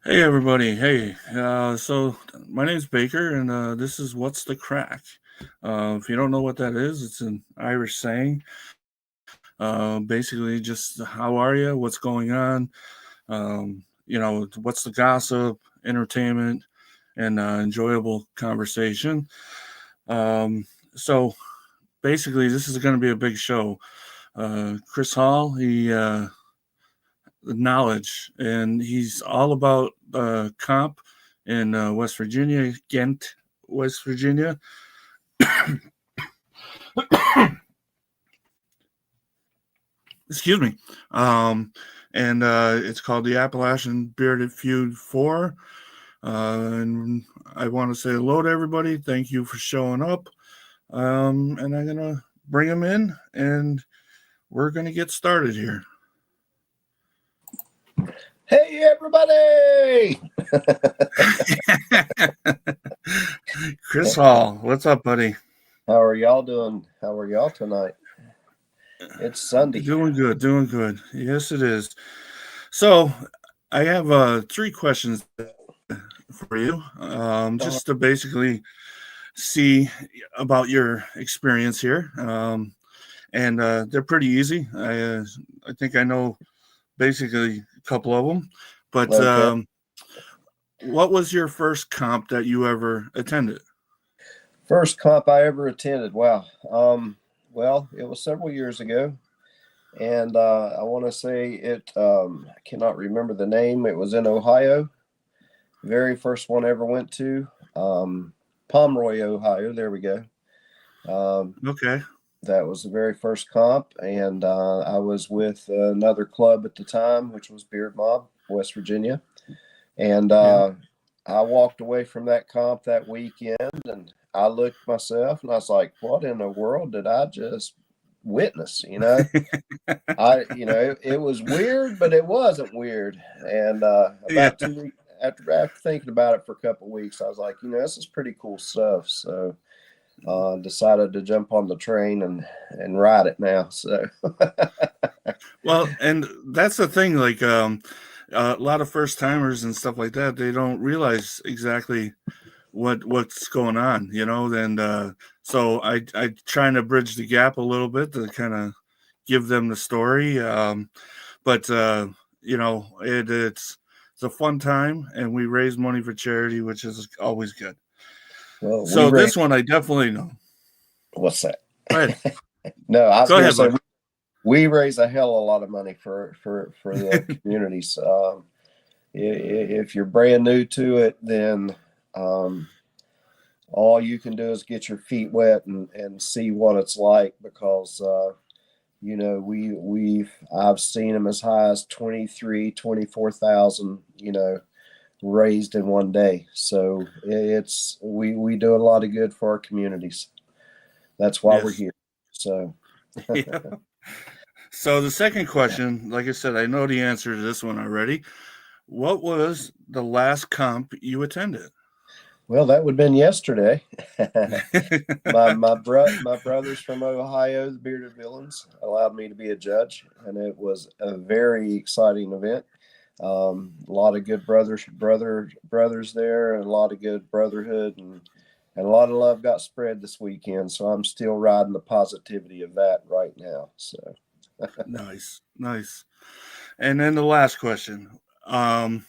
Hey everybody. Hey, so my name's Baker, and this is What's the Crack? If you don't know what that is, it's an Irish saying. Basically, just how are you? What's going on? What's the gossip, entertainment, and enjoyable conversation. Um, so basically, this is going to be a big show. Chris Hall, he knowledge, and he's all about comp in West Virginia, Ghent, West Virginia. Excuse me. Um, and it's called the Appalachian Bearded Feud 4. And I want to say hello to everybody. Thank you for showing up. And I'm going to bring them in, and we're going to get started here. Hey, everybody! Chris Hall, what's up, buddy? How are y'all doing? How are y'all tonight? It's Sunday. Doing good, doing good. Yes, it is. So, I have 3 questions for you, just to basically see about your experience here. And they're pretty easy. I think I know basically a couple of them. But Okay. what was your first comp that you ever attended? First comp I ever attended. Wow. Well, it was several years ago. And I want to say I cannot remember the name. It was in Ohio. Very first one I ever went to. Pomeroy, Ohio. There we go. Okay. That was the very first comp, and I was with another club at the time, which was Beard Mob, West Virginia. And Yeah. I walked away from that comp that weekend, and I looked myself, and I was like, "What in the world did I just witness?" It was weird, but it wasn't weird. And Yeah. about 2 weeks after thinking about it for a couple of weeks, I was like, this is pretty cool stuff. So decided to jump on the train and ride it now. So Well, and that's the thing. Like, a lot of first timers and stuff like that, they don't realize exactly what's going on, and so I trying to bridge the gap a little bit to kind of give them the story. But it's a fun time, and we raise money for charity, which is always good. well, So this one I definitely know. what's that? Go ahead. No, I was Go going to ahead, say buddy. we raise a hell of a lot of money for the communities. If you're brand new to it, then all you can do is get your feet wet and see what it's like, because I've seen them as high as 24,000 raised in one day. So we do a lot of good for our communities. That's why we're Yes. here. So Yeah. So the second question, like I said, I know the answer to this one already. What was the last comp you attended? well, that would have been yesterday. My brothers from Ohio, the Bearded Villains, allowed me to be a judge, and it was a very exciting event. A lot of good brothers there, and a lot of good brotherhood, and a lot of love got spread this weekend. So I'm still riding the positivity of that right now. So Nice, nice. And then the last question, um,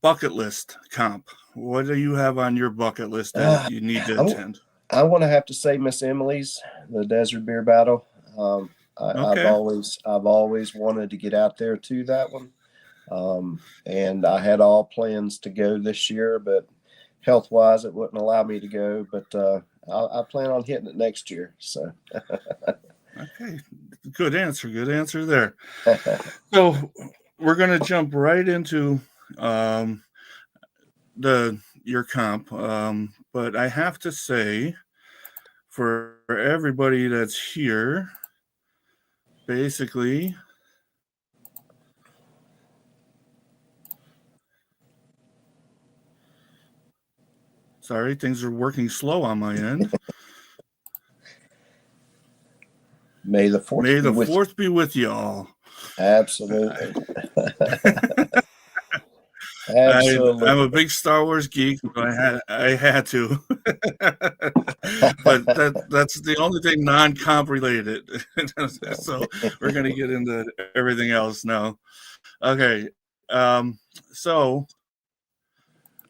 bucket list comp. What do you have on your bucket list that uh, you need to I, attend? I want to have to say Miss Emily's, the Desert Beer Battle. Okay. I've always wanted to get out there to that one. And I had all plans to go this year, but health wise, it wouldn't allow me to go. But I plan on hitting it next year. So Okay. Good answer. Good answer there. So we're gonna jump right into um, the your comp. But I have to say, for everybody that's here, basically, sorry, things are working slow on my end. May the fourth May be the with you. fourth be with you all. Absolutely. Absolutely. I'm a big Star Wars geek, so I had to. But that's the only thing non-comp related. So we're gonna get into everything else now. Okay, so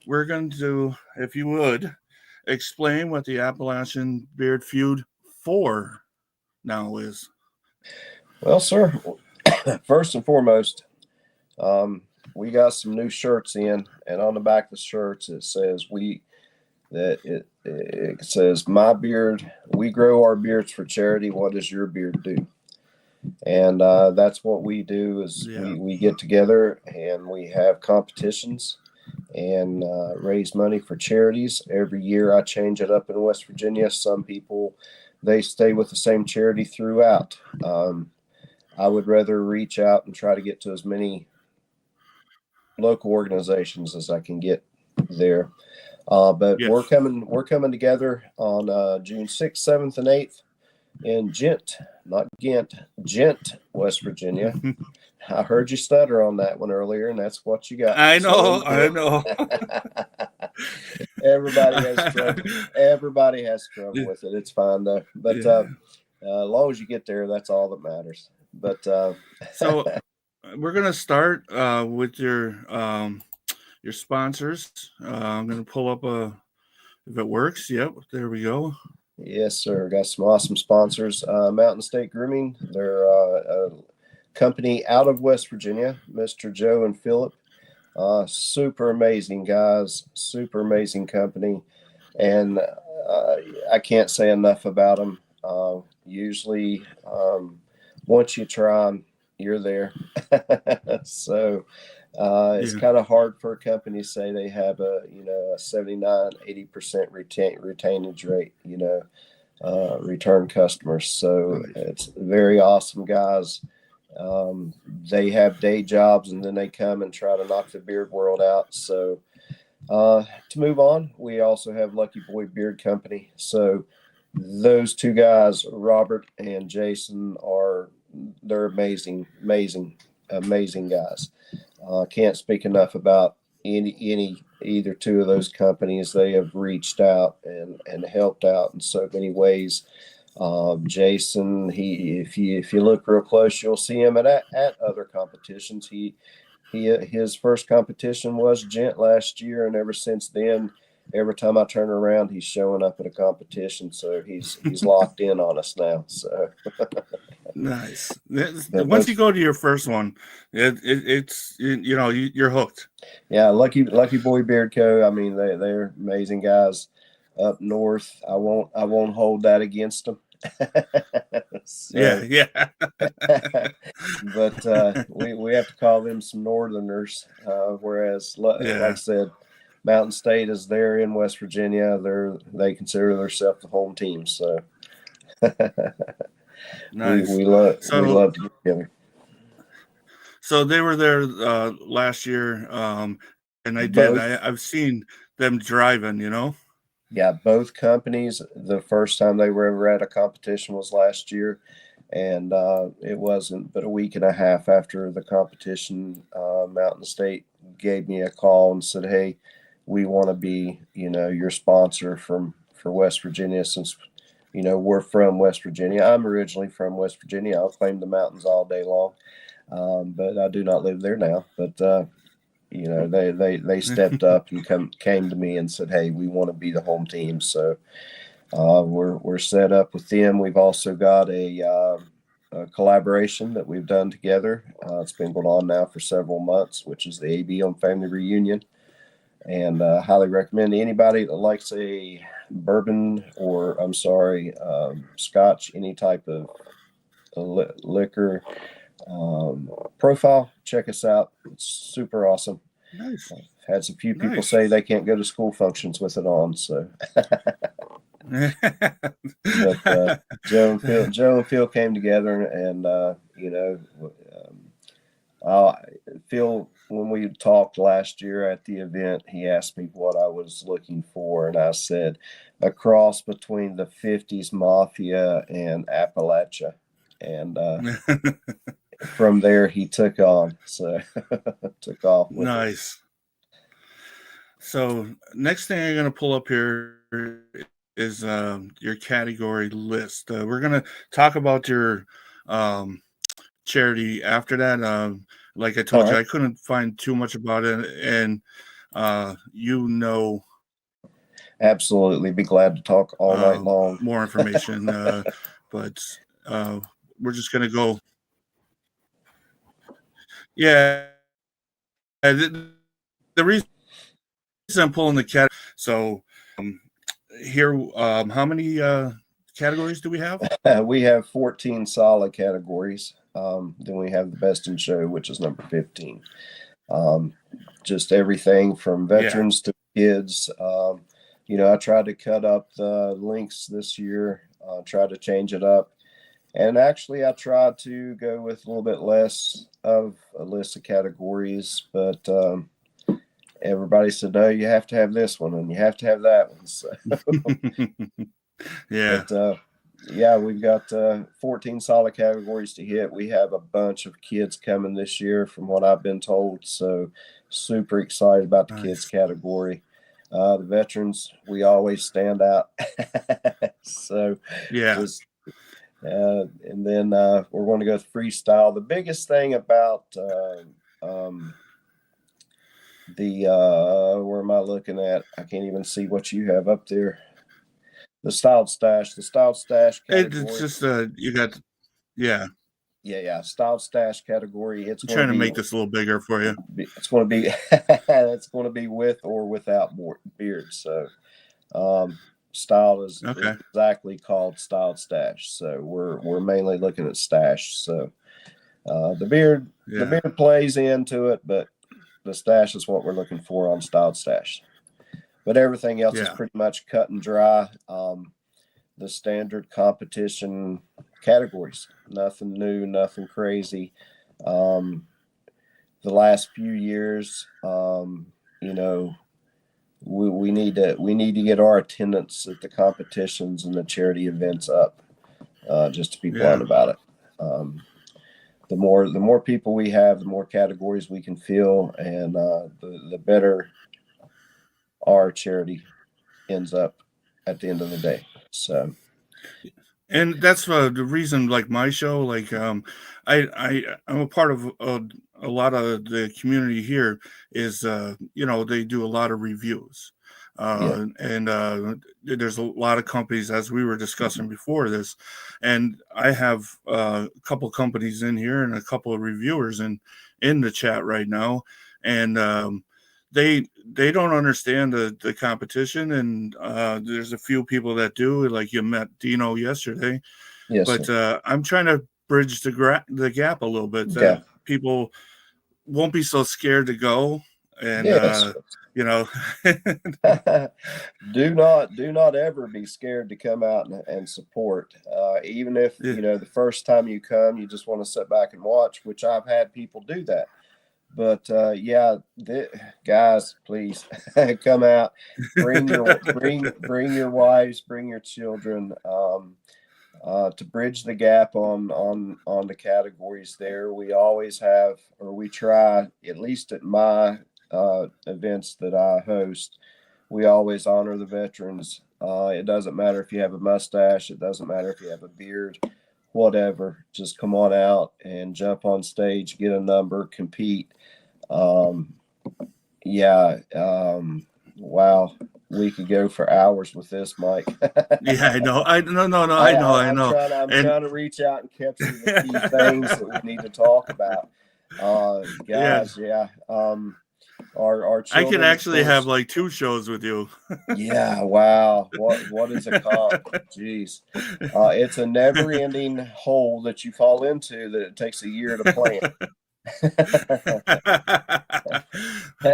we're going to, if you would, explain what the Appalachian Beard Feud 4 now is. Well, sir, first and foremost, we got some new shirts in, and on the back of the shirts it says it says my beard. We grow our beards for charity. What does your beard do? And that's what we do. Is Yeah. we get together and we have competitions and raise money for charities. Every year I change it up in West Virginia. Some people, they stay with the same charity throughout. I would rather reach out and try to get to as many local organizations as I can get there. But Yes. we're coming together on June 6th, 7th, and 8th in Gent, not Ghent, Gent, West Virginia. I heard you stutter on that one earlier, and that's what you got. I know. I know. Everybody has trouble. Everybody has trouble with it. It's fine though. But Yeah. as long as you get there, that's all that matters. But So we're gonna start with your sponsors. I'm gonna pull up if it works. Yep, there we go. yes, sir. Got some awesome sponsors. Mountain State Grooming. They're a company out of West Virginia. Mr. Joe and Philip. Super amazing guys. Super amazing company. And I can't say enough about them. Usually, once you try them, you're there. So it's kind of hard for a company to say they have a 79, 80% retainage rate, return customers. So it's very awesome guys. They have day jobs and then they come and try to knock the beard world out. So to move on, we also have Lucky Boy Beard Company. So those two guys, Robert and Jason, they're amazing guys. Can't speak enough about either two of those companies. They have reached out and helped out in so many ways. Jason, if you look real close, you'll see him at other competitions. His first competition was Gent last year, and ever since then, every time I turn around, he's showing up at a competition. So he's locked in on us now. So nice. Once you go to your first one, it's you're hooked. Yeah, Lucky Boy Beard Co. I mean, they're amazing guys up north. I won't hold that against them. So, yeah. But we have to call them some Northerners, whereas like I said, Mountain State is there in West Virginia. They consider themselves the home team. So nice. we love to get together. So they were there last year, and I've seen them driving. Yeah, both companies. The first time they were ever at a competition was last year, and it wasn't but a week and a half after the competition. Mountain State gave me a call and said, "Hey, we want to be, your sponsor for West Virginia since, we're from West Virginia. I'm originally from West Virginia. I'll claim the mountains all day long, but I do not live there now. But they stepped up and came to me and said, "Hey, we want to be the home team." So we're set up with them. We've also got a collaboration that we've done together. It's been going on now for several months, which is the AB on Family Reunion, and highly recommend to anybody that likes a bourbon or Scotch, any type of liquor. Profile, check us out. It's super awesome. Nice. I've had some few people say they can't go to school functions with it on. So, but Joe and Phil came together, and Phil, when we talked last year at the event, he asked me what I was looking for, and I said a cross between the '50s Mafia and Appalachia, and from there he took on. So took off with nice. So next thing I'm going to pull up here is your category list. We're going to talk about your um, charity after that. Like I All told you, right. I couldn't find too much about it, and you know Absolutely. Be glad to talk all night long. more information. But we're just going to go. Yeah. The reason I'm pulling the cat. So here, how many categories do we have? We have 14 solid categories. Then we have the best in show, which is number 15. Just everything from Yeah. veterans to kids. I tried to cut up the links this year, tried to change it up. And actually, I tried to go with a little bit less of a list of categories, but everybody said, no, you have to have this one and you have to have that one. So, Yeah. but yeah, we've got 14 solid categories to hit. We have a bunch of kids coming this year, from what I've been told. So, super excited about the kids Nice. category. The veterans, we always stand out. So, Yeah. just and then we're going to go freestyle. The biggest thing about where am I looking at? I can't even see what you have up there. The styled stash It's category. just you got yeah. Yeah, styled stash category. I'm trying to make this a little bigger for you. It's going to be it's going to be with or without beard. So style is Okay. exactly called styled stash. So we're mainly looking at stash. So the beard Yeah. plays into it, but the stash is what we're looking for on styled stash. But everything else is Yeah. pretty much cut and dry. The standard competition categories. Nothing new, nothing crazy. The last few years, we need to get our attendance at the competitions and the charity events up. Just to be blunt Yeah. about it. The more people we have, the more categories we can fill, and the better our charity ends up at the end of the day. So, And that's the reason, like my show, like I'm a part of a lot of the community here. Is they do a lot of reviews, yeah, and there's a lot of companies, as we were discussing before this, and I have a couple companies in here and a couple of reviewers in the chat right now, and they don't understand the competition, and there's a few people that do, like you met Dino yesterday, yes, but sir. I'm trying to bridge the gap a little bit, that Yeah, people won't be so scared to go, and yes. you know Do not ever be scared to come out and support. Even if yeah, the first time you come, you just want to sit back and watch, which I've had people do that. But yeah, guys, please come out. Bring your wives, bring your children. To bridge the gap on the categories there, we always have, or we try, at least at my events that I host, we always honor the veterans. It doesn't matter if you have a mustache, it doesn't matter if you have a beard, whatever. Just come on out and jump on stage, get a number, compete. Um, yeah. Wow. We could go for hours with this, Mike. yeah, I know, no, I I'm know, and trying to reach out and capture the key things that we need to talk about. yeah, Guys, yeah. Our I could children, of actually have course. like 2 shows with you. Yeah, wow. What is a comp? Jeez. It's a never ending hole that you fall into that it takes a year to plan.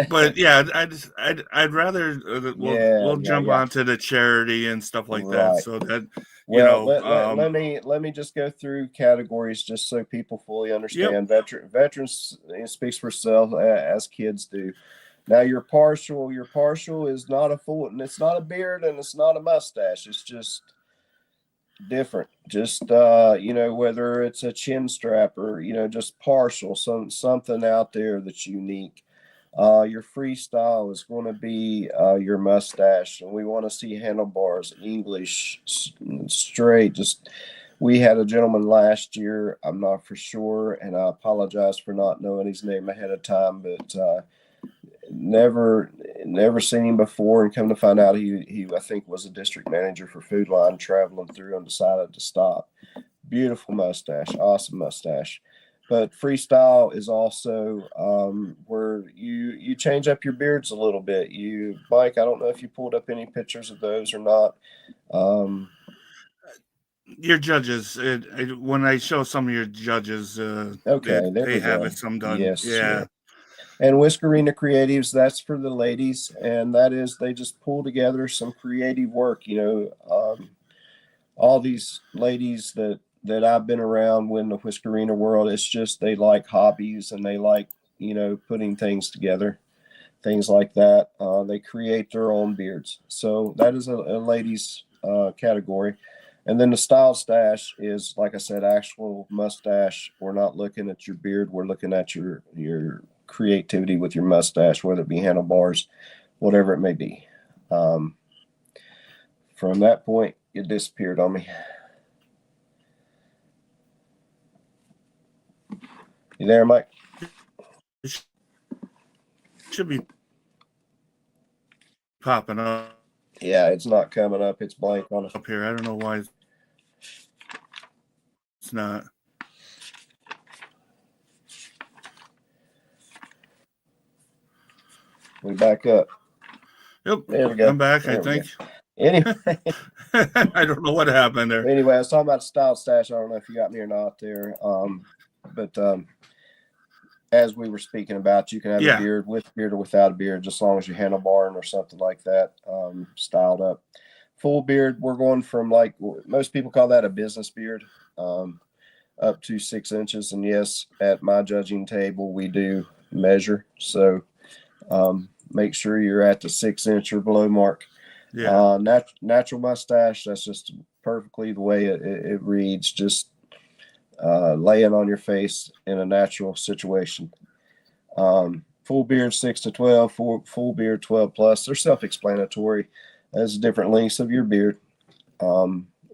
But yeah, I'd rather Yeah, we'll jump yeah. onto the charity and stuff like that, Right. so that Well, let me just go through categories just so people fully yep, understand. Veterans, it speaks for itself, as kids do. Now your partial is not a full, and it's not a beard, and it's not a mustache. It's just different. Just whether it's a chin strap or just partial, something out there that's unique. Your freestyle is going to be your mustache, and we want to see handlebars, English, straight. Just we had a gentleman last year. I'm not for sure, and I apologize for not knowing his name ahead of time, but never seen him before, and come to find out, he I think was a district manager for Food Line, traveling through and decided to stop. Beautiful mustache, awesome mustache. But freestyle is also where you change up your beards a little bit. Mike, I don't know if you pulled up any pictures of those or not. Um, Your judges, when I show some of your judges, okay, there they we have go. it some done. Yes, Yeah. sir. And Whiskerina Creatives, that's for the ladies, and that is they just pull together some creative work. All these ladies that I've been around in the Whiskerina world, it's just they like hobbies and they like putting things together, things like that. They create their own beards, so that is a ladies category. And then the style stash is, like I said, actual mustache. We're not looking at your beard. We're looking at your creativity with your mustache, whether it be handlebars, whatever it may be. Um, from that point, it disappeared on me. You there, Mike? It should be popping up Yeah, it's not coming up. It's blank on us. up here. I don't know why it's not. We back up. Yep. There we go. I'm back, There I we think. go. Anyway, I don't know what happened there. anyway, I was talking about style stash. I don't know if you got me or not there. But as we were speaking about, you can have a beard with beard or without a beard, just as long as you're handlebarring or something like that, styled up. Full beard, we're going from, like most people call that a business beard, up to 6 inches. And yes, at my judging table, we do measure. So make sure you're at the 6 inch or below mark. Yeah. Natural mustache, that's just perfectly the way it reads, just laying on your face in a natural situation. Full beard 6 to 12, full beard 12 plus. They're self-explanatory. There's different lengths of your beard.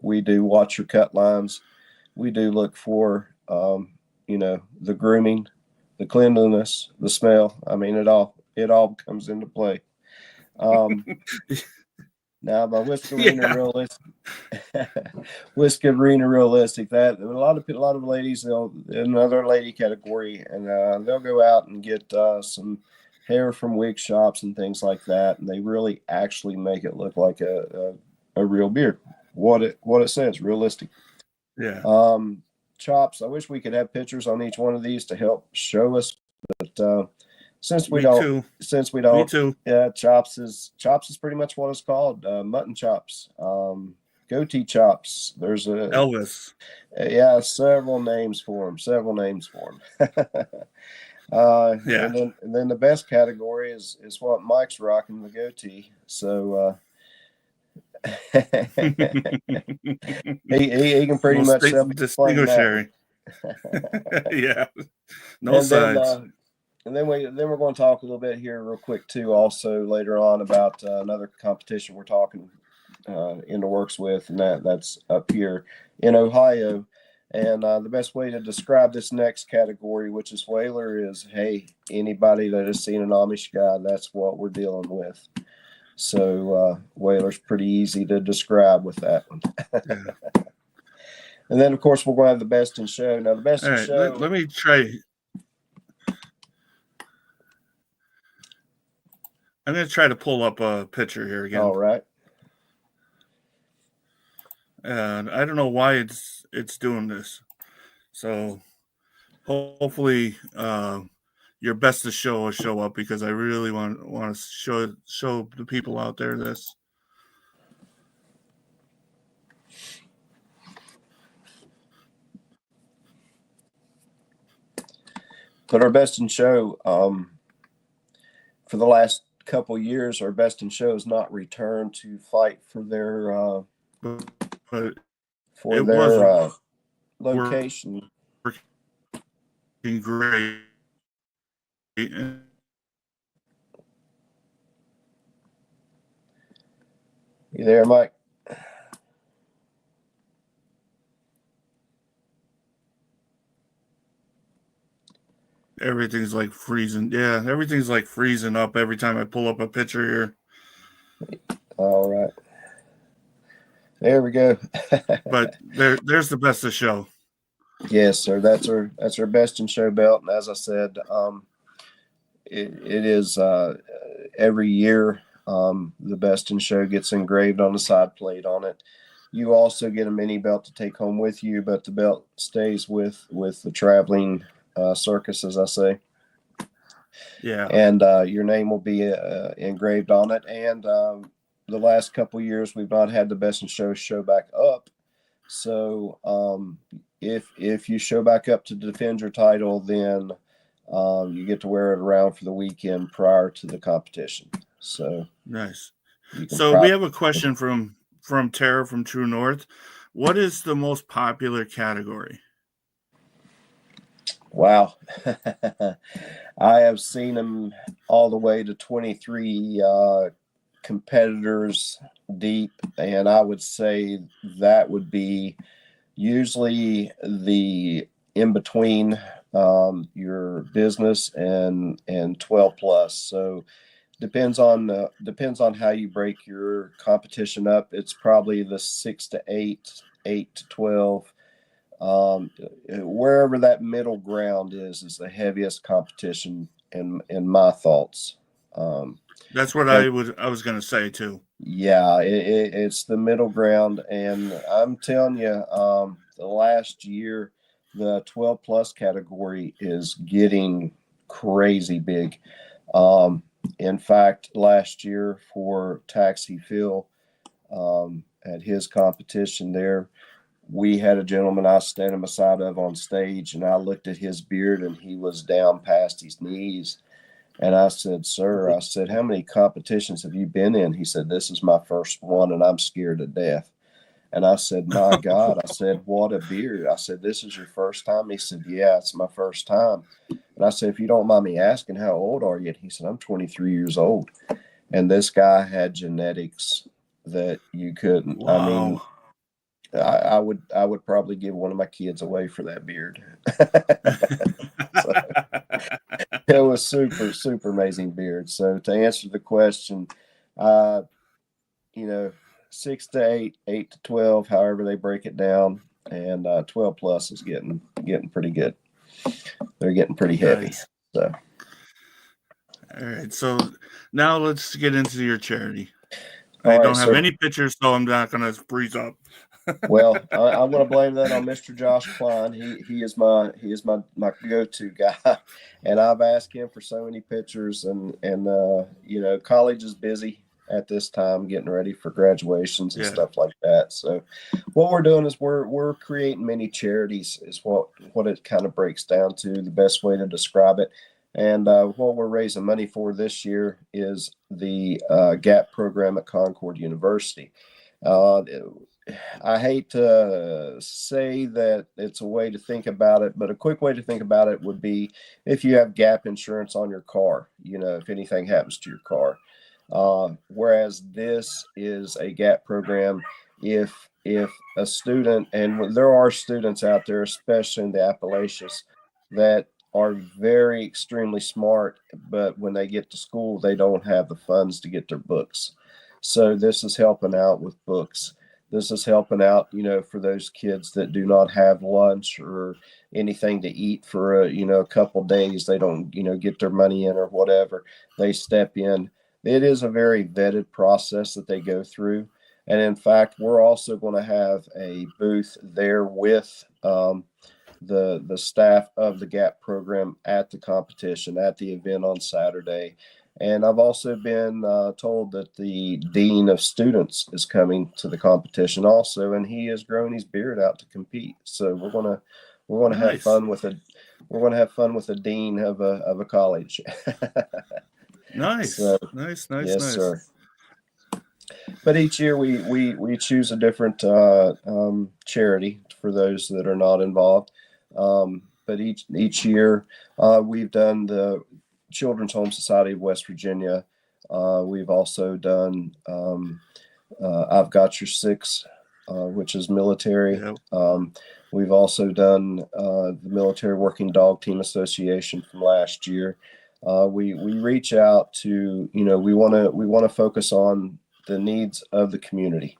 We do watch your cut lines. We do look for the grooming, the cleanliness, the smell. I mean, it all comes into play. Now, my Whiskerina realistic. That a lot of ladies, they'll another lady category, and they'll go out and get some hair from wig shops and things like that, and they really actually make it look like a real beard. What it says, realistic. Yeah. Chops. I wish we could have pictures on each one of these to help show us, but since we Me don't, too. Me too. Yeah, chops is pretty much what it's called. Mutton chops, goatee chops. There's Elvis. Yeah, several names for them. Yeah. And then the best category is what Mike's rocking, the goatee. So he can pretty much self-explain that. Yeah. No sides. And then we're going to talk a little bit here real quick too, also later on, about another competition we're talking in the works with, and that's up here in Ohio. And the best way to describe this next category, which is Whaler, is, hey, anybody that has seen an Amish guy, that's what we're dealing with. So Whaler's pretty easy to describe with that one. Yeah. And then, of course, we're going to have the best in show. Now, the best in show. Let me try. I'm going to try to pull up a picture here again. All right. And I don't know why it's doing this. So hopefully your best to show will show up, because I really want to show the people out there this. But our best in show, for the last couple years, our best in show has not returned to fight for their location. Working great. You there, Mike? Everything's like freezing. Yeah, everything's like freezing up every time I pull up a picture here. All right. There we go. But there's the best of show. Yes, sir. That's our best in show belt. And as I said, it is every year the best in show gets engraved on the side plate on it. You also get a mini belt to take home with you, but the belt stays with the traveling circus, as I say. Yeah. And your name will be engraved on it. And the last couple of years, we've not had the best in show back up. So if you show back up to defend your title, then you get to wear it around for the weekend prior to the competition. So nice. So we have a question from Tara from True North. What is the most popular category? Wow. I have seen them all the way to 23 competitors deep, and I would say that would be usually the in between your business and 12 plus. So depends on how you break your competition up. It's probably the 6 to 8, 8 to 12. Wherever that middle ground is the heaviest competition in my thoughts. That's what I was going to say too. Yeah, it's the middle ground, and I'm telling you, the last year, the 12 plus category is getting crazy big. In fact, last year for Taxi Phil, at his competition there, we had a gentleman I was standing beside of on stage, and I looked at his beard, and he was down past his knees. And I said, sir, I said, how many competitions have you been in? He said, this is my first one, and I'm scared to death. And I said, my God, I said, what a beard. I said, this is your first time? He said, yeah, it's my first time. And I said, if you don't mind me asking, how old are you? And he said, I'm 23 years old. And this guy had genetics that you couldn't. Wow. I mean, I would probably give one of my kids away for that beard. So, it was super amazing beard. So to answer the question, 6 to 8, 8 to 12, however they break it down, and 12 plus is getting pretty good. They're getting pretty heavy. Nice. So, all right. So now let's get into your charity. I don't have any pictures, so I'm not going to freeze up. Well, I'm going to blame that on Mr. Josh Klein. He is my go-to guy, and I've asked him for so many pictures. And college is busy at this time, getting ready for graduations and stuff like that. So, what we're doing is we're creating many charities. Is what it kind of breaks down to. The best way to describe it. And what we're raising money for this year is the GAP program at Concord University. I hate to say that it's a way to think about it, but a quick way to think about it would be if you have GAP insurance on your car, if anything happens to your car. Whereas this is a GAP program, if a student, and there are students out there, especially in the Appalachians, that are very extremely smart, but when they get to school, they don't have the funds to get their books. So this is helping out with books. This is helping out, for those kids that do not have lunch or anything to eat for a couple days. They don't, get their money in or whatever. They step in. It is a very vetted process that they go through. And in fact, we're also going to have a booth there with the staff of the GAP program at the competition, at the event on Saturday. And I've also been told that the dean of students is coming to the competition also, and he has grown his beard out to compete. So we're gonna have fun with a dean of a college. Nice, so, nice. Yes, sir. But each year we choose a different charity for those that are not involved. But each year we've done the Children's Home Society of West Virginia. We've also done I've got your six, which is military. Yep. We've also done the Military Working Dog Team Association from last year. We reach out to, we want to focus on the needs of the community,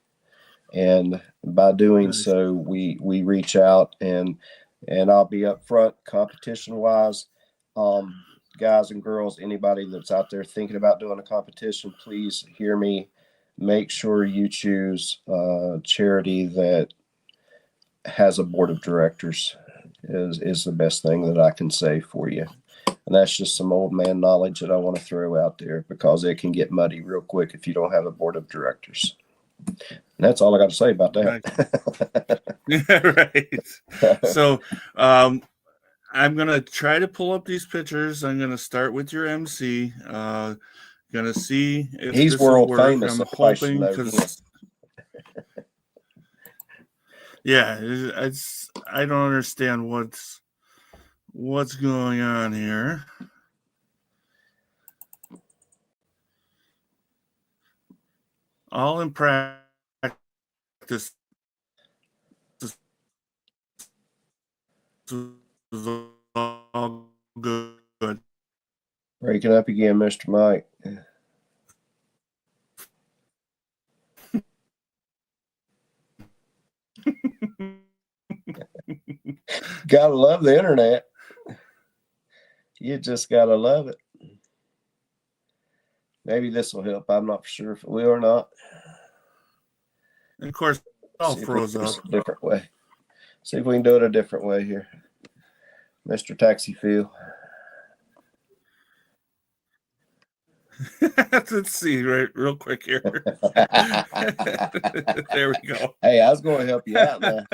and by doing Nice. so, we reach out and I'll be upfront competition wise. Guys and girls, anybody that's out there thinking about doing a competition, please hear me. Make sure you choose a charity that has a board of directors is the best thing that I can say for you. And that's just some old man knowledge that I want to throw out there, because it can get muddy real quick if you don't have a board of directors. And that's all I got to say about that. Right. So I'm going to try to pull up these pictures. I'm going to start with your MC. Going to see if He's this will world work. famous. I'm So I should hoping, know him. because yeah, I don't understand what's going on here. All in practice. This is all good. Breaking up again, Mr. Mike. Gotta love the internet. You just gotta love it. Maybe this will help. I'm not sure if it will or not. And of course, it all froze up. A different way. See if we can do it a different way here, Mr. Taxi Phil. Let's see, real quick here. There we go. Hey, I was going to help you out now.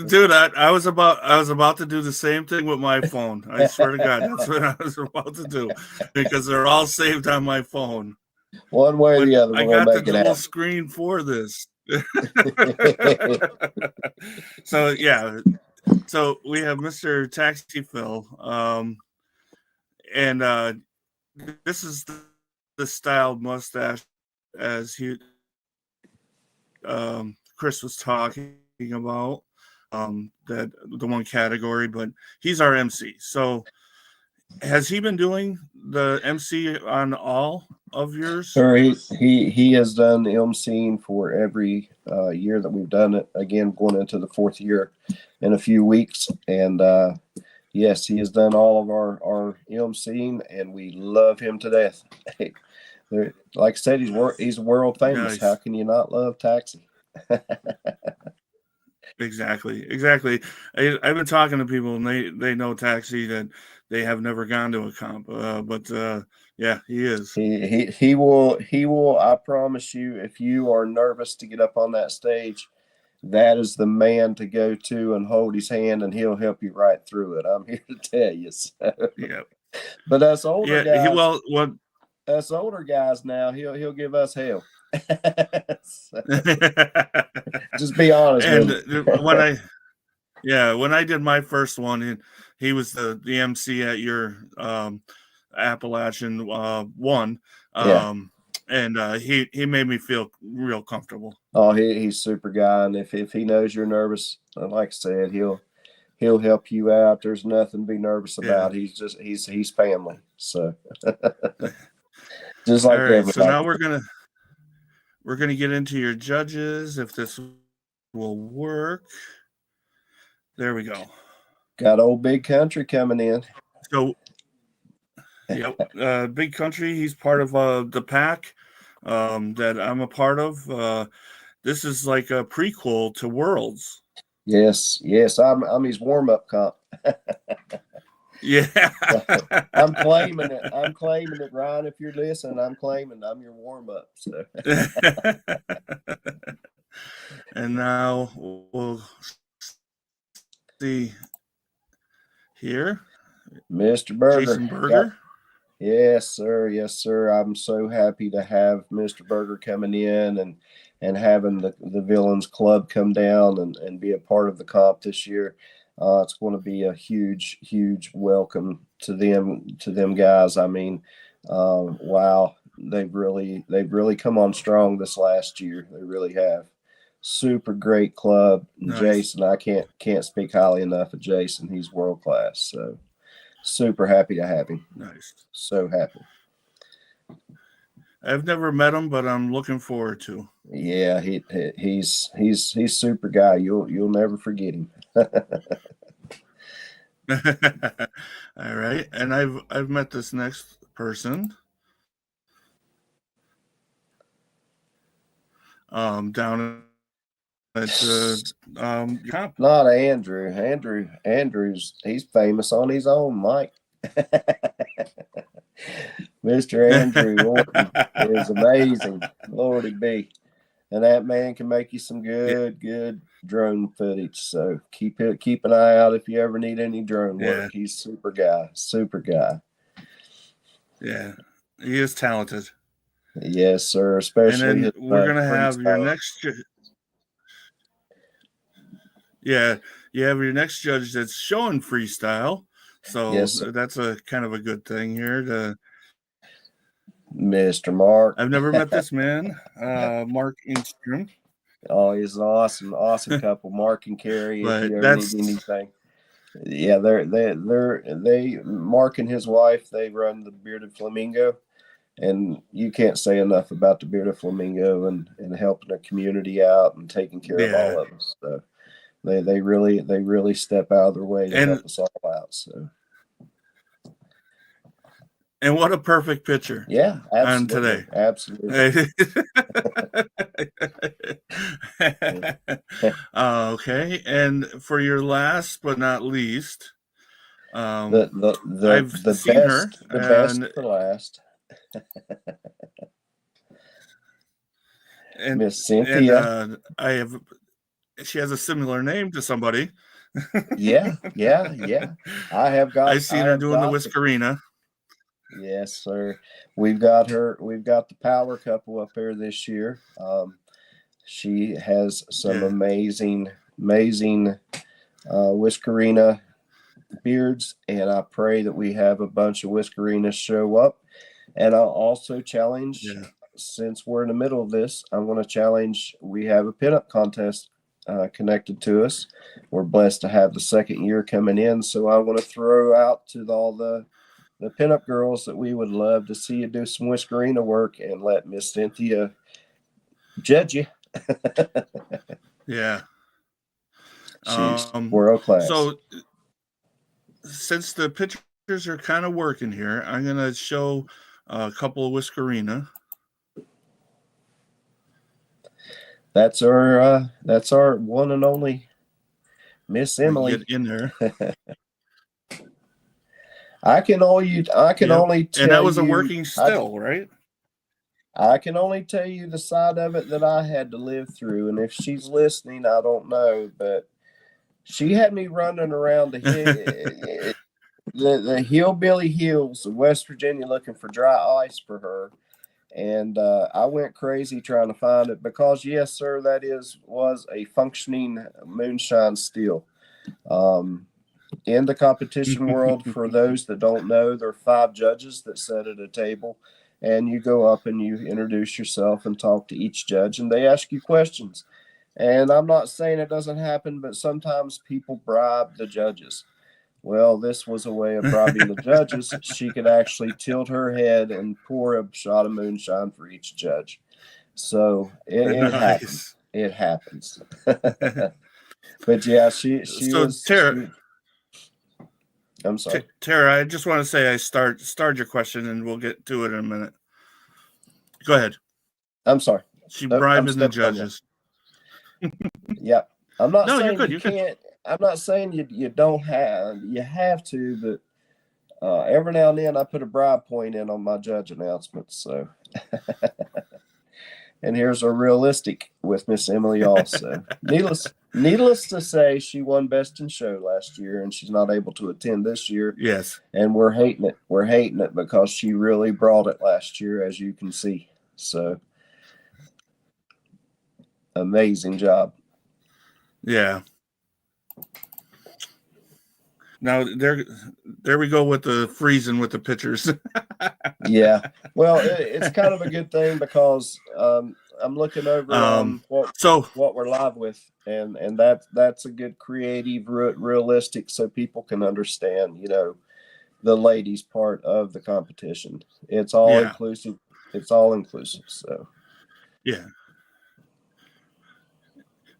Dude, I was about to do the same thing with my phone. I swear to God, that's what I was about to do, because they're all saved on my phone. One way or the other, I got the dual screen for this. So yeah, so we have Mr. Taxi Phil, and this is the styled mustache, as Chris was talking about, that the one category, but he's our MC. So has he been doing the MC on all of yours? Sir, he has done MCing for every year that we've done it. Again, going into the fourth year in a few weeks, and yes, he has done all of our MCing, and we love him to death. Like I said, he's world famous. Nice. How can you not love Taxi? Exactly. I've been talking to people, and they know Taxi, that they have never gone to a comp, but yeah, he is. He will. I promise you, if you are nervous to get up on that stage, that is the man to go to and hold his hand, and he'll help you right through it. I'm here to tell you. So. Yeah. But us older guys, what? Us older guys now, he'll give us hell. So, just be honest. And when I did my first one, he was the MC at your Appalachian one, and he made me feel real comfortable. Oh, he's super guy, and if he knows you're nervous, like I said, he'll help you out. There's nothing to be nervous about. Yeah. He's family. So just like all right, everybody. So now we're gonna get into your judges, if this will work. There we go. Got old Big Country coming in. So yep, Big Country, he's part of the pack that I'm a part of. This is like a prequel to Worlds. Yes, I'm his warm-up comp. Yeah. I'm claiming it, Ryan. If you're listening, I'm your warm-up. So. And now we'll see here, Mr. Berger. Jason Berger. Yes, sir. I'm so happy to have Mr. Berger coming in and having the Villains Club come down and be a part of the comp this year. It's going to be a huge welcome to them guys. I mean, wow, they've really come on strong this last year. They really have. Super great club. And Nice. Jason, I can't speak highly enough of Jason. He's world class. So super happy to have him. Nice. So happy. I've never met him, but I'm looking forward to. Yeah, he's super guy. You'll never forget him. All right, and I've met this next person. Down at comp. Not Andrew. Andrew's he's famous on his own, Mike. Mr. Andrew Orton is amazing. Lordy be. And that man can make you some good drone footage. So keep an eye out if you ever need any drone work. He's super guy. Yeah, he is talented. Yes, sir. Especially and then we're gonna have your next. Yeah, you have your next judge that's showing freestyle. So yes, that's a kind of a good thing here. To Mr. Mark. I've never met this man, Mark Instrom. Oh, he's an awesome couple, Mark and Carrie. But if you ever need anything, yeah, they Mark and his wife, they run the Bearded Flamingo, and you can't say enough about the Bearded Flamingo and helping the community out and taking care of all of us. So they really step out of their way to help us all out. So. And what a perfect picture. Yeah, absolutely. Absolutely. Okay. And for your last but not least, the seen best, her. The best for last. And Miss Cynthia. And she has a similar name to somebody. Yeah. I've seen her doing the Whiskerina. Yes, sir. We've got the power couple up there this year. She has some amazing Whiskerina beards, and I pray that we have a bunch of Whiskerinas show up. And I'll also challenge, since we're in the middle of this, I'm going to challenge. We have a pinup contest connected to us. We're blessed to have the second year coming in, so I want to throw out to all the pinup girls that we would love to see you do some Whiskerina work and let Miss Cynthia judge you. Yeah. She's world class. So since the pictures are kind of working here, I'm going to show a couple of Whiskerina. That's our one and only Miss Emily. Get in there. I can only tell and that was a working still, right? I can only tell you the side of it that I had to live through, and if she's listening, I don't know, but she had me running around the hillbilly hills of West Virginia looking for dry ice for her, and I went crazy trying to find it because, yes, sir, that was a functioning moonshine still. In the competition world, for those that don't know, there are 5 judges that sit at a table, and you go up and you introduce yourself and talk to each judge, and they ask you questions. And I'm not saying it doesn't happen, but sometimes people bribe the judges. Well, this was a way of bribing the judges. She could actually tilt her head and pour a shot of moonshine for each judge. So it happens. It happens. But yeah, she was. Tara, I'm sorry, Tara. I just want to say I start your question, and we'll get to it in a minute. Go ahead. I'm sorry. She bribing the judges. Yeah, I'm not saying you can't. I'm not saying you don't have. You have to, but every now and then I put a bribe point in on my judge announcements. So, and here's a realistic with Miss Emily also. Needless to say, she won Best in Show last year, and she's not able to attend this year. Yes, and we're hating it. We're hating it because she really brought it last year, as you can see. So, amazing job. Yeah. Now there we go with the freezing with the pictures. Yeah. Well, it's kind of a good thing because I'm looking over So what we're live with, and that's a good creative, realistic, so people can understand. The ladies part of the competition. It's all yeah, inclusive. It's all inclusive. So yeah,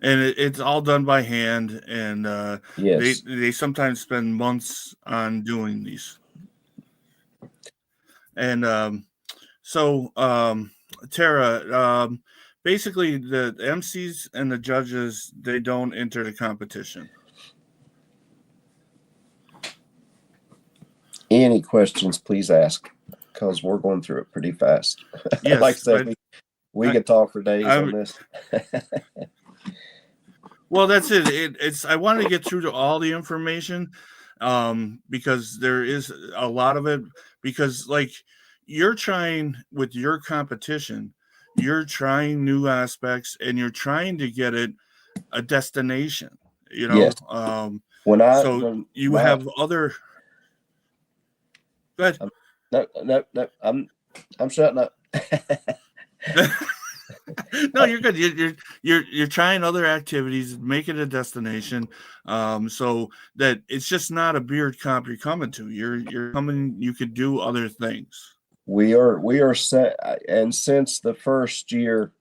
and it's all done by hand, and they yes, they sometimes spend months on doing these. And so, Tara, basically the MCs and the judges, they don't enter the competition. any questions, please ask, because we're going through it pretty fast. Like I Yes, said, but we I, could talk for days on I, this. well, that's it. It's I want to get through to all the information, because there is a lot of it. Because like you're trying with your competition, you're trying new aspects, and you're trying to get it a destination. You Yes. know, When I so when you my have other. Go no, no, no, I'm shutting up. ahead. No, you're good. You're trying other activities, make it a destination, so that it's just not a beard comp you're coming to. You're coming. You could do other things. We are set, and since the first year,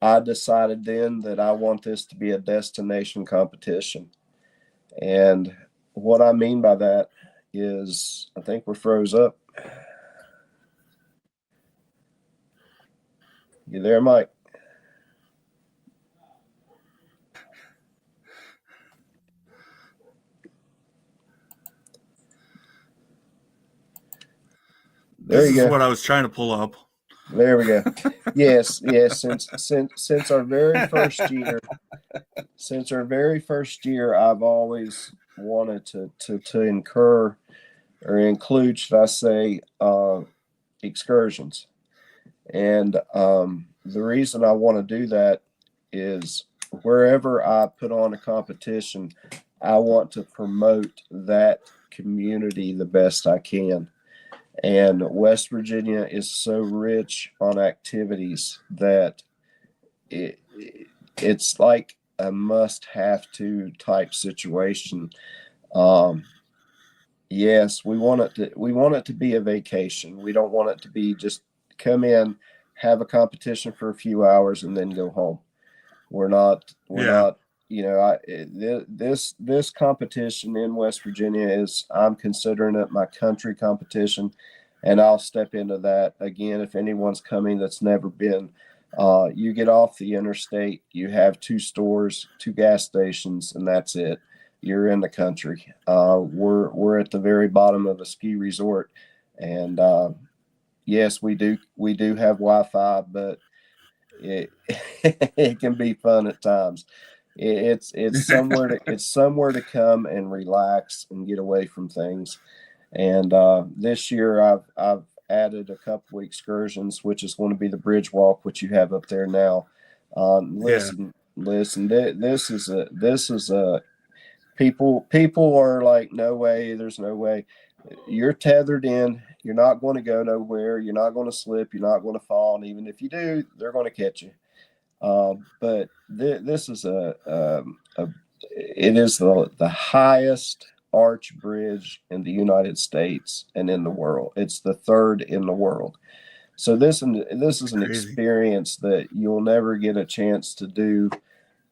I decided then that I want this to be a destination competition. And what I mean by that is, I think we're froze up. You there, Mike? There This you is go. what I was trying to pull up. There we go. Yes, yes. Since our very first year, I've always wanted to incur or include, should I say, excursions. And the reason I want to do that is wherever I put on a competition, I want to promote that community the best I can. And West Virginia is so rich on activities that it's like a must have to type situation. Um, yes, we want it to be a vacation. We don't want it to be just come in, have a competition for a few hours, and then go home. We're Yeah, not. This competition in West Virginia is, I'm considering it my country competition, and I'll step into that again if anyone's coming that's never been. You get off the interstate, you have two stores, two gas stations, and that's it. You're in the country. We're at the very bottom of a ski resort, and yes, we do have Wi-Fi, but it it can be fun at times. It's somewhere to come and relax and get away from things. And this year I've added a couple of excursions, which is going to be the bridge walk, which you have up there now. yeah, Listen. This is a people are like, no way, there's no way. You're tethered in. You're not going to go nowhere. You're not going to slip. You're not going to fall. And even if you do, they're going to catch you. But this is it is the highest arch bridge in the United States and in the world. It's the third in the world. So this is an crazy. experience that you'll never get a chance to do.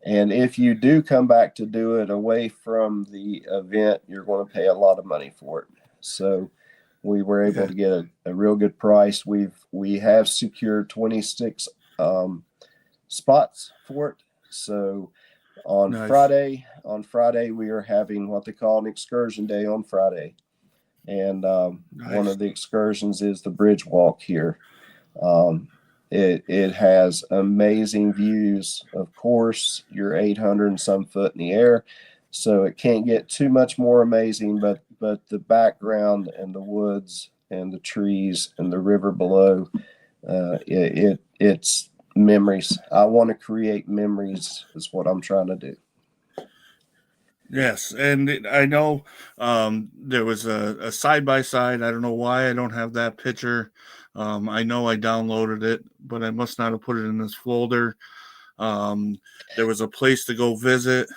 And if you do come back to do it away from the event, you're going to pay a lot of money for it. So we were able Yeah, to get a real good price. We have secured 26 spots for it. So nice, on Friday we are having what they call an excursion day on Friday, and one nice. of the excursions is the bridge walk here. Um, it has amazing views. Of course, you're 800 and some foot in the air, so it can't get too much more amazing. But the background and the woods and the trees and the river below, it's memories. I want to create memories. Is what I'm trying to do. Yes, and I know there was a side by side. I don't know why I don't have that picture. I know I downloaded it, but I must not have put it in this folder. Um, there was a place to go visit.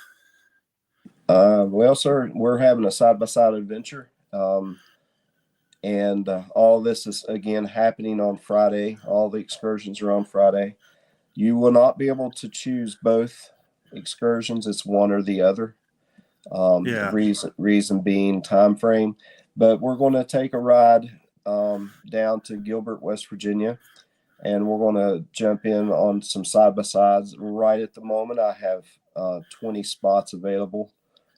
Well, sir, we're having a side by side adventure. And all this is again happening on Friday. All the excursions are on Friday. You will not be able to choose both excursions. It's one or the other. Yeah, Reason being time frame. But we're going to take a ride down to Gilbert, West Virginia, and we're going to jump in on some side by sides. Right at the moment, I have 20 spots available,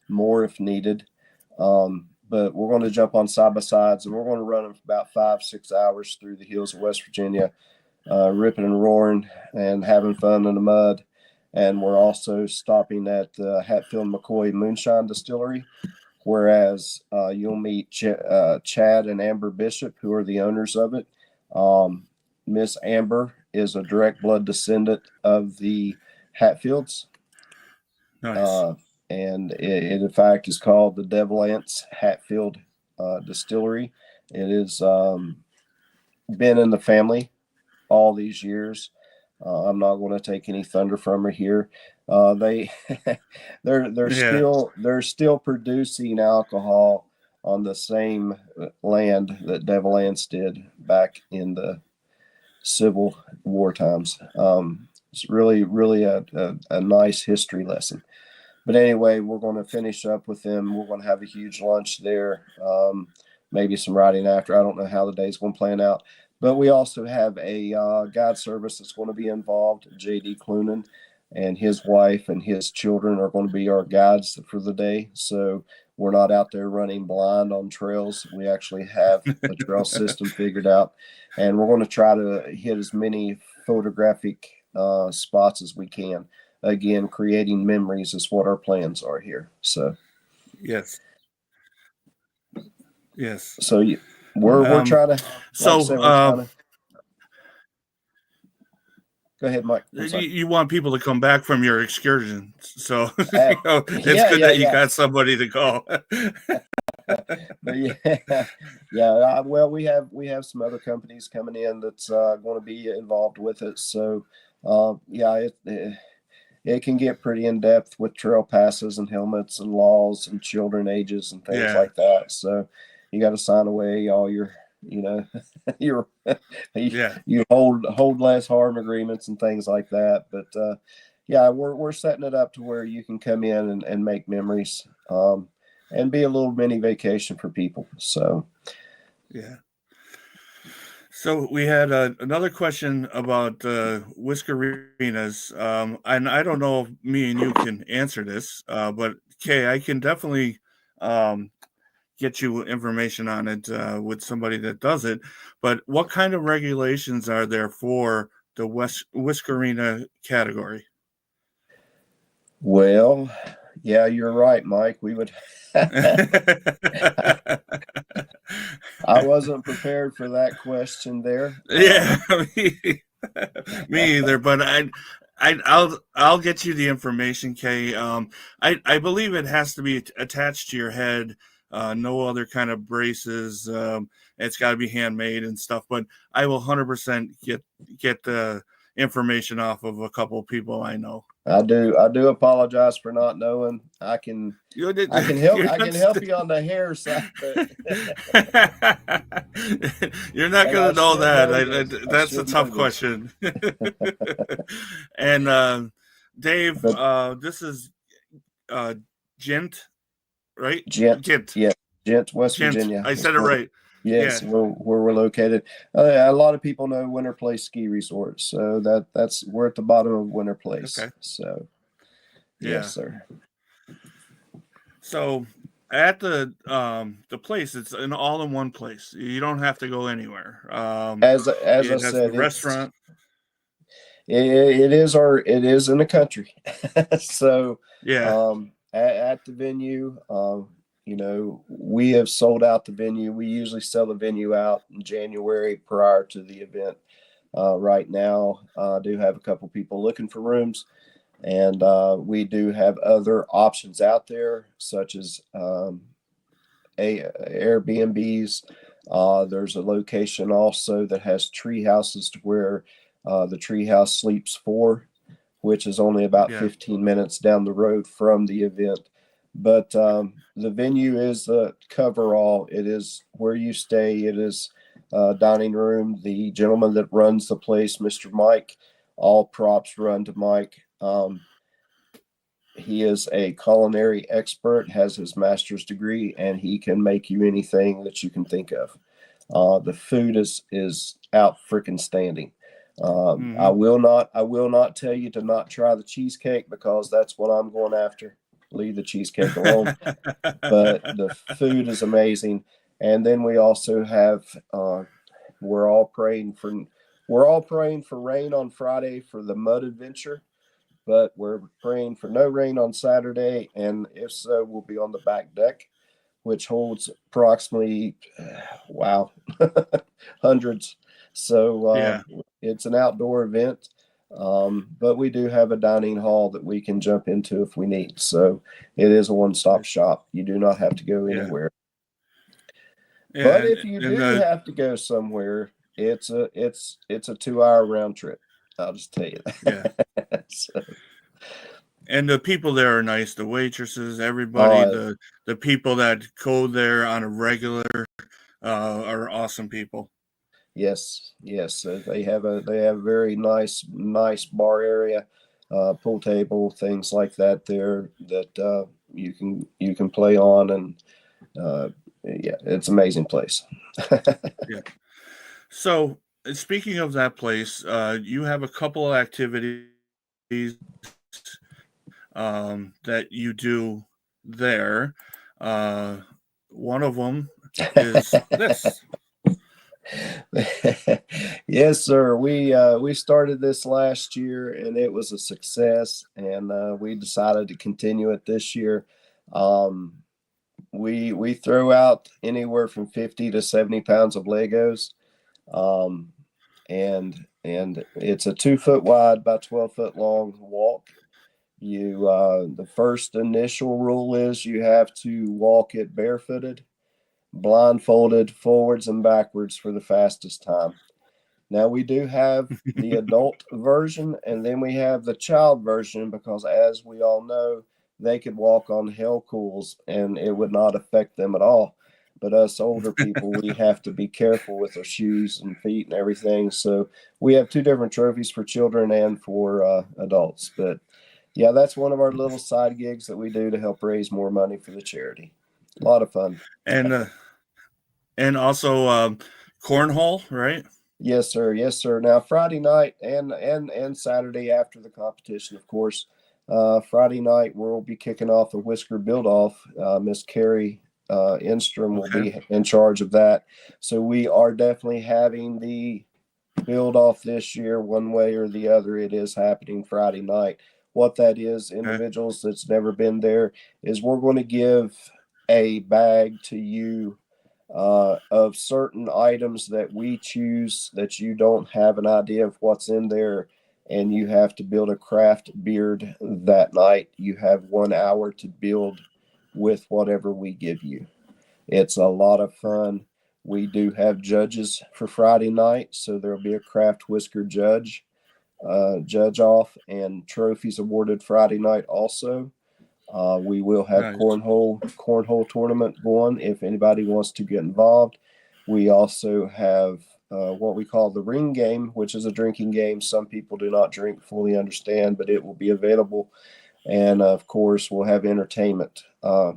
more if needed. But we're going to jump on side by sides, and we're going to run them for about 5-6 hours through the hills of West Virginia, ripping and roaring and having fun in the mud. And we're also stopping at Hatfield McCoy Moonshine Distillery, whereas you'll meet Chad and Amber Bishop, who are the owners of it. Miss Amber is a direct blood descendant of the Hatfields. nice. Uh, and it, in fact, is called the Devil Ants Hatfield Distillery. It has been in the family all these years. I'm not going to take any thunder from her here. They they're Yeah, still producing alcohol on the same land that Devil Ants did back in the Civil War times. It's really a nice history lesson. But anyway, we're going to finish up with them. We're going to have a huge lunch there, maybe some riding after. I don't know how the day's going to plan out. But we also have a guide service that's going to be involved. JD Clunan and his wife and his children are going to be our guides for the day. So we're not out there running blind on trails. We actually have a trail system figured out. And we're going to try to hit as many photographic spots as we can. Again, creating memories is what our plans are here. So, yes, yes. so we're Um, trying to, like I so said, we're trying to. Go ahead, Mike. I'm sorry. you want people to come back from your excursions, so it's Yeah, good yeah, that you yeah. got somebody to call. But yeah, yeah. Well, we have some other companies coming in that's going to be involved with it. So, yeah, it can get pretty in depth with trail passes and helmets and laws and children ages and things Yeah, like that. So you got to sign away all your, your you, yeah, you hold less harm agreements and things like that. But yeah, we're setting it up to where you can come in and make memories, and be a little mini vacation for people. So yeah. So we had another question about Whiskerinas, and I don't know if me and you can answer this, but Kay, I can definitely um, get you information on it with somebody that does it. But what kind of regulations are there for the Whiskerina category? well, yeah, you're right, Mike. We would. I wasn't prepared for that question there. Yeah, me either. But I'll get you the information, Kay. I believe it has to be attached to your head. No other kind of braces. It's got to be handmade and stuff. But I will 100% get the information off of a couple of people I know. I do apologize for not knowing. I can You're, I can help you're I not can help you on the hair side, but you're not and I gonna know should that. know this. I That's a should know tough this. question. And Dave, But this is uh, Gent, right? Gent, Gent, yeah, Gent, West Gent. Virginia I is said it where, right. yes, Yeah. where we're located. A lot of people know Winter Place Ski Resort, so that's we're at the bottom of Winter Place. Okay. So yes, Yeah. sir. So at the place, it's an all-in-one place. You don't have to go anywhere. As I It has the said, restaurant. it is in the country. So Yeah. at the venue, we have sold out the venue. We usually sell the venue out in January prior to the event. Right now, I do have a couple people looking for rooms. And we do have other options out there, such as Airbnbs. There's a location also that has tree houses to where the tree house sleeps four, which is only about Yeah. 15 minutes down the road from the event. But the venue is cover all. It is where you stay. It is dining room. The gentleman that runs the place, Mr. Mike, all props run to Mike. He is a culinary expert, has his master's degree, and he can make you anything that you can think of. The food is out freaking standing. I will not tell you to not try the cheesecake because that's what I'm going after. Leave the cheesecake alone. But the food is amazing. And then we also have we're all praying for rain on Friday for the mud adventure, but we're praying for no rain on Saturday, and if so, we'll be on the back deck, which holds approximately, wow, hundreds. So Yeah. it's an outdoor event, but we do have a dining hall that we can jump into if we need. So it is a one-stop shop. You do not have to go Yeah. anywhere. Yeah. But if you And do have to go somewhere, it's a 2 hour round trip. I'll just tell you yeah. that. So, And the people there are nice. The waitresses, everybody, uh, the people that go there on a regular are awesome people. yes, yes, they have a very nice bar area, pool table, things like that there that you can play on, and uh, yeah, it's an amazing place. Yeah. So speaking of that place, you have a couple of activities that you do there. Uh, One of them is this. Yes, sir. We started this last year and it was a success, and we decided to continue it this year. Um, we throw out anywhere from 50 to 70 pounds of Legos, um, and it's a 2 foot wide by 12 foot long walk. The first initial rule is you have to walk it barefooted, blindfolded, forwards and backwards for the fastest time. Now we do have the adult version, and then we have the child version because, as we all know, they could walk on hell cools and it would not affect them at all. But us older people, we have to be careful with our shoes and feet and everything. So we have two different trophies for children and for adults. But yeah, that's one of our little side gigs that we do to help raise more money for the charity. A lot of fun. and and also cornhole, right? Yes, sir. Yes, sir. Now Friday night and Saturday after the competition, of course. Friday night we'll be kicking off the Whisker Build Off. Miss Carrie Instrom will Okay. be in charge of that. So we are definitely having the build off this year, one way or the other. It is happening Friday night. What that is, Okay. individuals that's never been there, is we're going to give a bag to you of certain items that we choose that you don't have an idea of what's in there, and you have to build a craft beard that night. You have 1 hour to build with whatever we give you. It's a lot of fun. We do have judges for Friday night, so there'll be a craft whisker judge off, and trophies awarded Friday night also. We will have Nice. cornhole tournament going if anybody wants to get involved. We also have what we call the ring game, which is a drinking game. Some people do not drink, fully understand, but it will be available. And of course, we'll have entertainment. I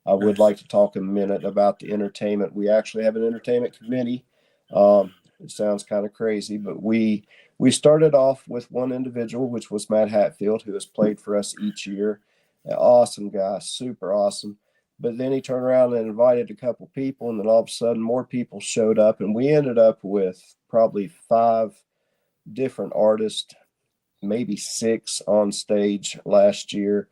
would Nice. like to talk a minute about the entertainment. We actually have an entertainment committee. It sounds kind of crazy, but we started off with one individual, which was Matt Hatfield, who has played for us each year. An awesome guy, super awesome. But then he turned around and invited a couple people, and then all of a sudden more people showed up, and we ended up with probably 5 different artists, maybe 6 on stage last year.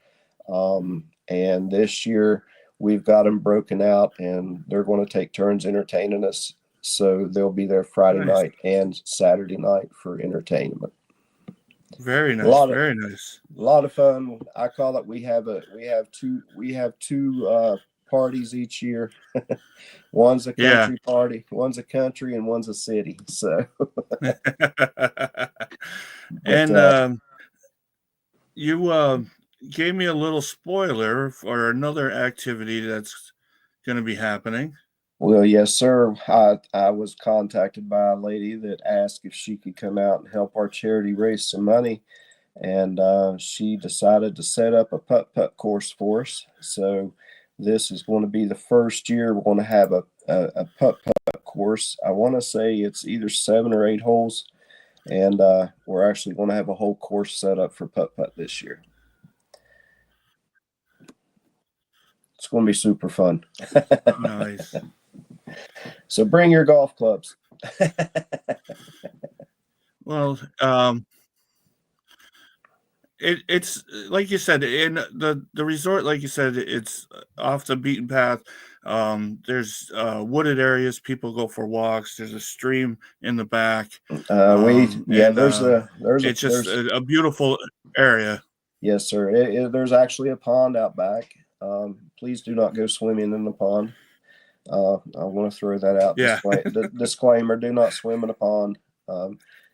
And this year we've got them broken out, and they're going to take turns entertaining us. So they'll be there Friday Nice. night and Saturday night for entertainment. Very A nice. lot of Very nice. a lot of fun. I call it. We have two parties each year. One's a Yeah. country party, one's a country, and one's a city. So, but And you gave me a little spoiler for another activity that's going to be happening. well, yes, sir. I was contacted by a lady that asked if she could come out and help our charity raise some money, and she decided to set up a putt putt course for us. So this is going to be the first year we're going to have a putt putt course. I want to say it's either 7 or 8 holes, and we're actually going to have a whole course set up for putt putt this year. It's going to be super fun. Nice. So bring your golf clubs. Well, it's like you said, in the resort, like you said, it's off the beaten path. There's wooded areas, people go for walks. There's a stream in the back, and it's just There's a beautiful area. yes, sir. There's actually a pond out back. Please do not go swimming in the pond. I want to throw that out. Yeah. Disclaimer: do not swim in a pond.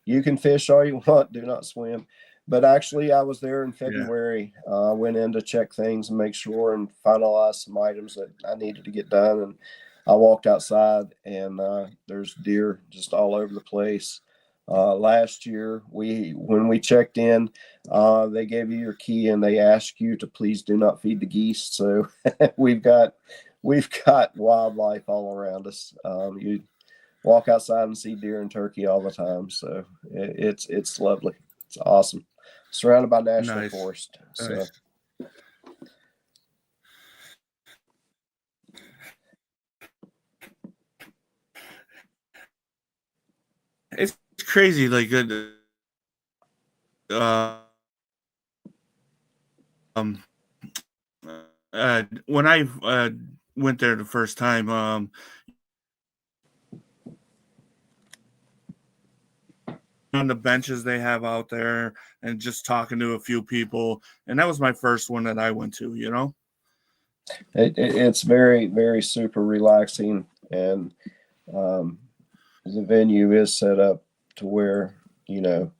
You can fish all you want. Do not swim. But actually, I was there in Yeah. February. I went in to check things and make sure and finalize some items that I needed to get done. And I walked outside, and there's deer just all over the place. Last year, when we checked in, they gave you your key and they asked you to please do not feed the geese. So we've got wildlife all around us. You walk outside and see deer and turkey all the time. So it's lovely. It's awesome. Surrounded by national Nice. forest. So Nice. It's crazy. Like, um, when I went there the first time, on the benches they have out there and just talking to a few people, and that was my first one that I went to, you know. it's very, very super relaxing, and the venue is set up to where all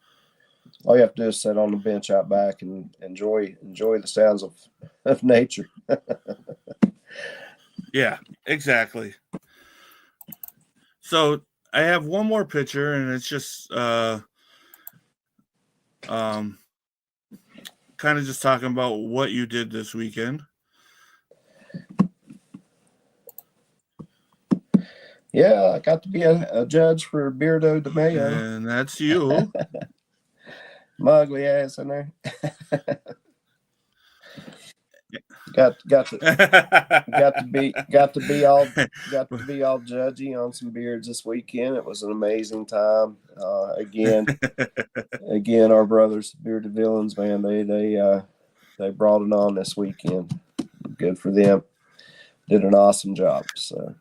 you have to do is sit on the bench out back and enjoy the sounds of nature. Yeah, exactly. So I have one more picture, and it's just um kind of just talking about what you did this weekend. Yeah, I got to be a judge for Beardo DeMayo. And that's you. My ugly ass in there. got to be all judgy on some beards this weekend. It was an amazing time. Again, our brothers Bearded Villains, man, they brought it on this weekend. Good for them. Did an awesome job. So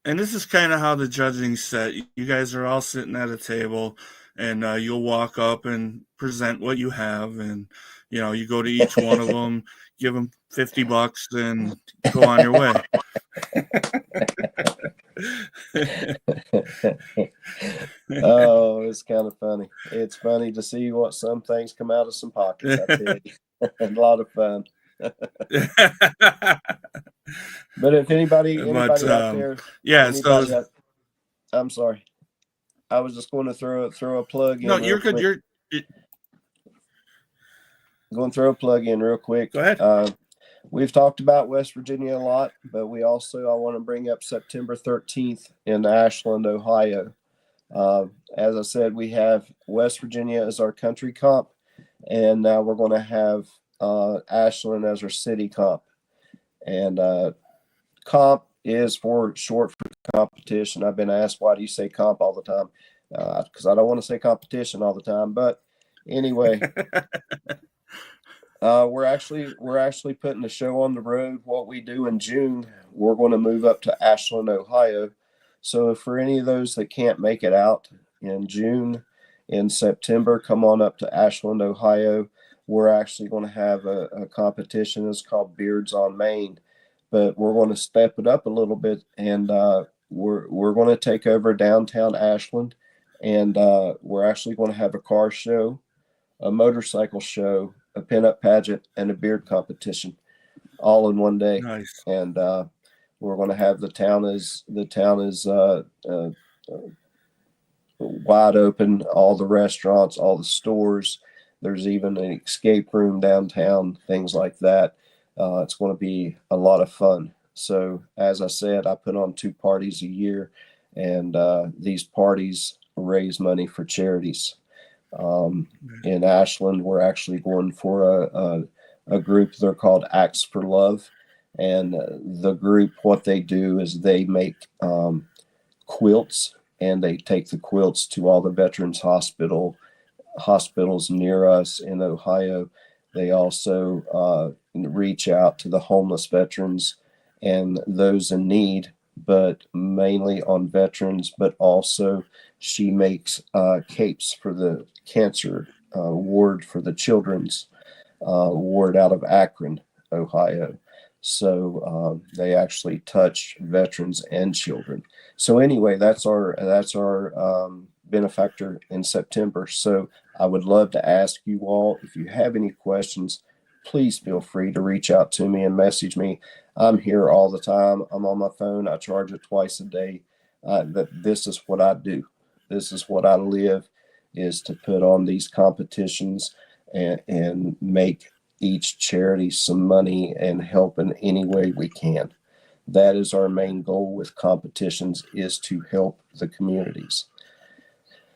and this is kind of how the judging's set. You guys are all sitting at a table, and you'll walk up and present what you have, and you go to each one of them, give them $50, and go on your way. Oh, it's kind of funny. It's funny to see what some things come out of some pockets. I tell you, a lot of fun. But if anybody out there, yeah. I'm sorry. I was just going to throw a plug in. No, you're good. Quick. Going to throw a plug in real quick. Go ahead. We've talked about West Virginia a lot, but I want to bring up September 13th in Ashland, Ohio. As I said, we have West Virginia as our country comp, and now we're going to have Ashland as our city comp. And comp is short for competition. I've been asked, why do you say comp all the time? Because I don't want to say competition all the time. But anyway, we're actually putting the show on the road. What we do in June, we're going to move up to Ashland, Ohio. So for any of those that can't make it out in June, in September, come on up to Ashland, Ohio. We're actually going to have a competition. It's called Beards on Main, but we're going to step it up a little bit, and we're going to take over downtown Ashland, and we're actually going to have a car show, a motorcycle show, a pinup pageant, and a beard competition, all in one day. Nice. And we're going to have the town is wide open, all the restaurants, all the stores. There's even an escape room downtown, things like that. It's going to be a lot of fun. So, as I said, I put on 2 parties a year, and these parties raise money for charities. In Ashland, we're actually going for a group. They're called Acts for Love. And the group, what they do is they make quilts, and they take the quilts to all the veterans hospitals near us in Ohio. They also reach out to the homeless veterans and those in need, but mainly on veterans. But also, she makes capes for the cancer ward, for the children's ward out of Akron, Ohio. So they actually touch veterans and children. So anyway, that's our benefactor in September. So I would love to ask you all, if you have any questions, please feel free to reach out to me and message me. I'm here all the time. I'm on my phone. I charge it twice a day. This is what I do. This is what I live, is to put on these competitions and make each charity some money and help in any way we can. That is our main goal with competitions, is to help the communities.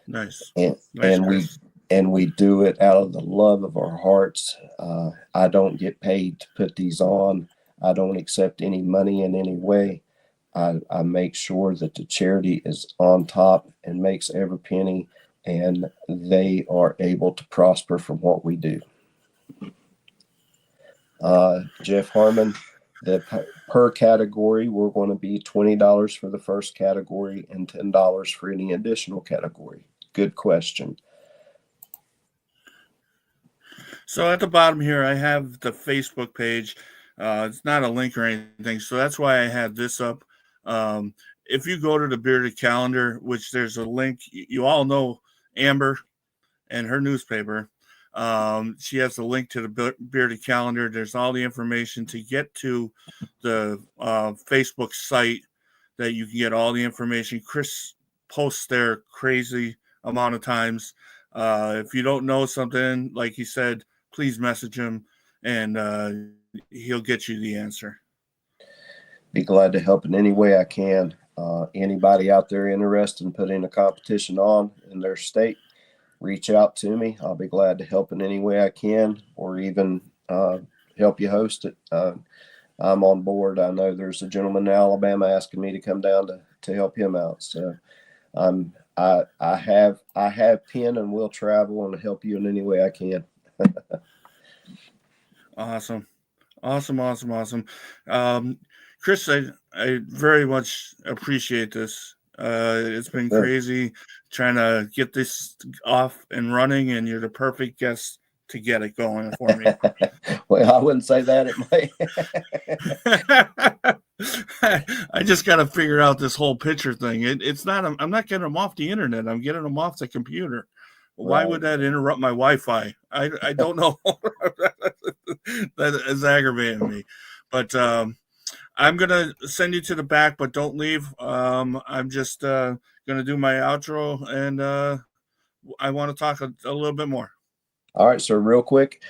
Nice. And, Nice, and we Chris. and we do it out of the love of our hearts. I don't get paid to put these on. I don't accept any money in any way. I make sure that the charity is on top and makes every penny, and they are able to prosper from what we do. Jeff Harmon, the per category, we're going to be $20 for the first category and $10 for any additional category. Good question. So at the bottom here, I have the Facebook page. It's not a link or anything, so that's why I had this up. If you go to the Bearded Calendar, which there's a link, you all know Amber and her newspaper. She has a link to the Bearded Calendar. There's all the information to get to the Facebook site that you can get all the information. Chris posts there crazy amount of times. If you don't know something, like he said, please message him, and he'll get you the answer. Be glad to help in any way I can. Anybody out there interested in putting a competition on in their state, reach out to me. I'll be glad to help in any way I can, or even help you host it. I'm on board. I know there's a gentleman in Alabama asking me to come down to help him out. So I have pen, and will travel and help you in any way I can. Awesome. Chris, I very much appreciate this. It's been crazy trying to get this off and running, and you're the perfect guest to get it going for me. Well, I wouldn't say that. It might. I just got to figure out this whole picture thing. It's not. I'm not getting them off the internet. I'm getting them off the computer. Why Right. would that interrupt my Wi-Fi? I don't know. That is aggravating me. But I'm gonna send you to the back, but don't leave. I'm just gonna do my outro, and I want to talk a little bit more. All right, so real quick,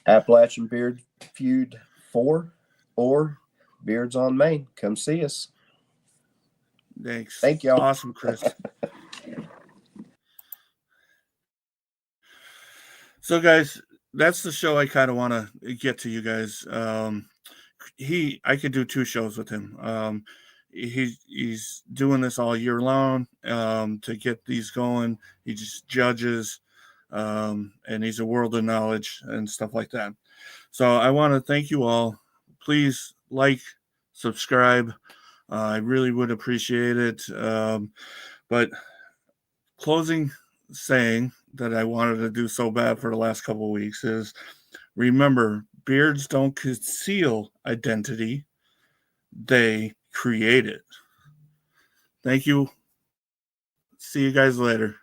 Appalachian Beard Feud 4 or Beards on Main. Come see us. Thanks. Thank y'all. Awesome, Chris. So, guys, that's the show I kind of want to get to you guys. I could do 2 shows with him. He's doing this all year long to get these going. He just judges, and he's a world of knowledge and stuff like that. So I want to thank you all. Please like, subscribe. I really would appreciate it. But closing saying that I wanted to do so bad for the last couple of weeks is remember, beards don't conceal identity, they create it. Thank you. See you guys later.